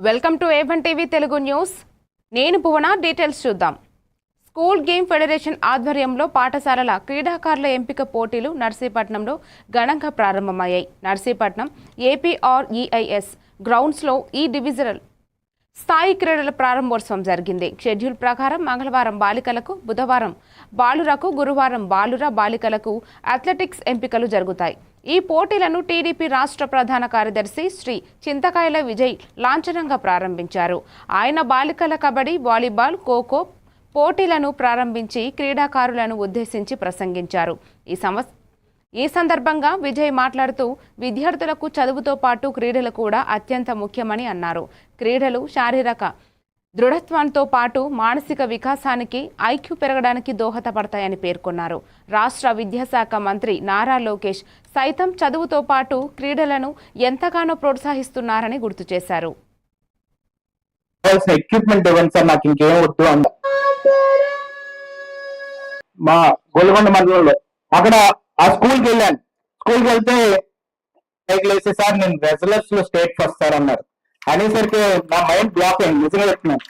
Welcome to A1 TV Telugu news. నేను భువన. Details చూద్దాం. School game federation ఆధ్వర్యంలో పాఠశాలల క్రీడాకారుల ఎంపిక పోటీలు నర్సీపట్నంలో ఘనంగా ప్రారంభమయ్యాయి. నర్సీపట్నం APREIS గ్రౌండ్స్లో ఈ డివిజనల్ స్థాయి క్రీడల ప్రారంభోత్సవం జరిగింది. షెడ్యూల్ ప్రకారం మంగళవారం బాలికలకు, బుధవారం బాలురకు, గురువారం బాలుర బాలికలకు అథ్లెటిక్స్ ఎంపికలు జరుగుతాయి. ఈ పోటీలను టీడీపీ రాష్ట్ర ప్రధాన కార్యదర్శి శ్రీ చింతకాయల విజయ్ లాంఛనంగా ప్రారంభించారు. ఆయన బాలికల కబడ్డీ, వాలీబాల్, ఖోఖో పోటీలను ప్రారంభించి క్రీడాకారులను ఉద్దేశించి ప్రసంగించారు. ఈ సందర్భంగా విజయ్ మాట్లాడుతూ విద్యార్థులకు చదువుతో పాటు క్రీడలు కూడా అత్యంత ముఖ్యమని అన్నారు. క్రీడలు శారీరక దృఢత్వంతో పాటు మానసిక వికాసానికి, ఐక్యూ పెరగడానికి దోహదపడతాయని పేర్కొన్నారు. రాష్ట్ర విద్యాశాఖ మంత్రి నారా లోకేష్ సైతం చదువుతో పాటు క్రీడలను ఎంతగానో ప్రోత్సహిస్తున్నారని గుర్తు చేశారు. ఎక్విప్మెంట్ ఇవ్వండి సార్, నాకు ఇంకేం వద్దు అంద మా గొల్గొండ మండలంలో అక్కడ ఆ స్కూల్కి వెళ్ళాను. స్కూల్కి వెళ్తే సైకిల్ వేసే సార్ నేను రెజలర్స్ లో స్టేట్ ఫస్ట్ సార్ అన్నారు. అనేసరికి నా మైండ్ బ్లాక్ అయింది. నిజంగా చెప్తున్నాను.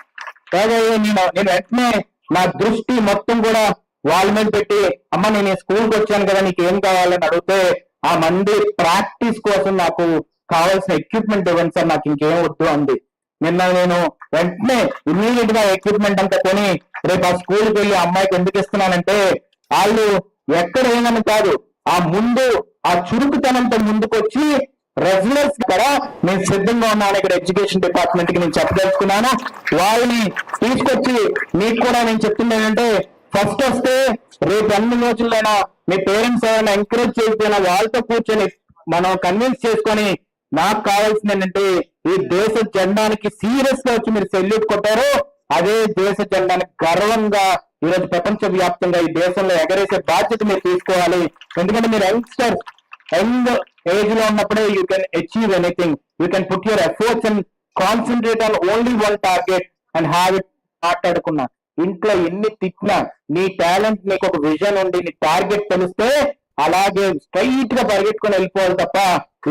నేను వెంటనే నా దృష్టి మొత్తం కూడా వాళ్ళ మీద పెట్టి, అమ్మ నేను స్కూల్కి వచ్చాను కదా, నీకు ఏం కావాలని అడిగితే ఆ మంది ప్రాక్టీస్ కోసం నాకు కావాల్సిన ఎక్విప్మెంట్ ఇవ్వండి సార్, నాకు ఇంకేం వద్దు అంది. నిన్న నేను వెంటనే ఇమ్మీడియట్ గా ఎక్విప్మెంట్ అంతా కొని రేపు ఆ స్కూల్కి వెళ్ళి అమ్మాయికి ఎందుకు ఇస్తున్నానంటే, వాళ్ళు ఎక్కడ ఏమని కాదు, ఆ ముందు ఆ చురుకుతనంతో ముందుకు వచ్చి రెగ్యులర్స్ కూడా నేను సిద్ధంగా ఉన్నాను. ఇక్కడ ఎడ్యుకేషన్ డిపార్ట్మెంట్ కి నేను చెప్పదలుచుకున్నాను. వాళ్ళని తీసుకొచ్చి మీకు కూడా నేను చెప్తుంది ఏంటంటే, ఫస్ట్ వస్తే రేపు అన్ని రోజుల్లోనైనా మీ పేరెంట్స్ ఎవరైనా ఎంకరేజ్ చేయకపోయినా వాళ్ళతో కూర్చొని మనం కన్విన్స్ చేసుకొని, నాకు కావాల్సింది ఏంటంటే ఈ దేశ జెండానికి సీరియస్ గా వచ్చి మీరు సెల్యూట్ కొట్టారు, అదే దేశ జెండానికి గర్వంగా ఈరోజు ప్రపంచ వ్యాప్తంగా ఈ దేశంలో ఎగరేసే బాధ్యత మీరు తీసుకోవాలి. ఎందుకంటే మీరు యంగ్ ఏజ్ లో ఉన్నప్పుడే you can achieve anything. You can put your efforts and concentrate on only one target and have it. మాట్లాడుకున్నా ఇంట్లో ఎన్ని తిట్టినా నీ టాలెంట్, నీకు ఒక విజన్ ఉండి నీ టార్గెట్ తెలిస్తే అలాగే స్ట్రైట్ గా పరిగెట్టుకుని వెళ్ళిపోవాలి తప్ప